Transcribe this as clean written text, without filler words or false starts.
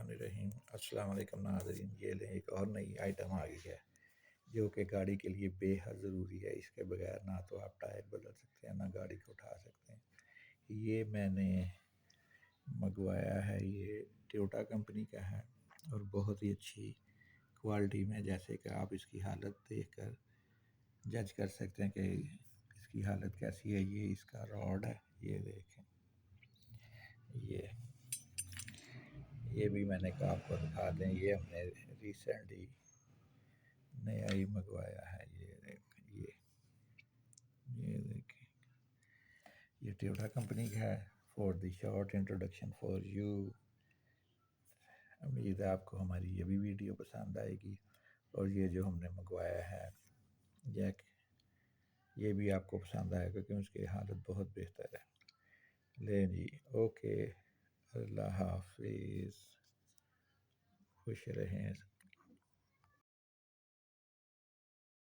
الرحیم۔ السلام علیکم ناظرین، یہ لیں ایک اور نئی آئٹم آ گئی ہے جو کہ گاڑی کے لیے بے حد ضروری ہے۔ اس کے بغیر نہ تو آپ ٹائر بدل سکتے ہیں نہ گاڑی کو اٹھا سکتے ہیں۔ یہ میں نے منگوایا ہے، یہ ٹویوٹا کمپنی کا ہے اور بہت ہی اچھی کوالٹی میں، جیسے کہ آپ اس کی حالت دیکھ کر جج کر سکتے ہیں کہ اس کی حالت کیسی ہے۔ یہ اس کا راڈ ہے، یہ دیکھیں، یہ بھی میں نے کہا آپ کو دکھا دیں۔ یہ ہم نے ریسنٹلی نیا ہی منگوایا ہے۔ یہ دیکھیں، یہ ٹویوٹا کمپنی کا ہے۔ For the short introduction for you, امید ہے آپ کو ہماری یہ بھی ویڈیو پسند آئے گی، اور یہ جو ہم نے منگوایا ہے جیک، یہ بھی آپ کو پسند آئے گا کیونکہ اس کی حالت بہت بہتر ہے۔ لیں جی، اوکے، اللہ حافظ، خوش رہیں۔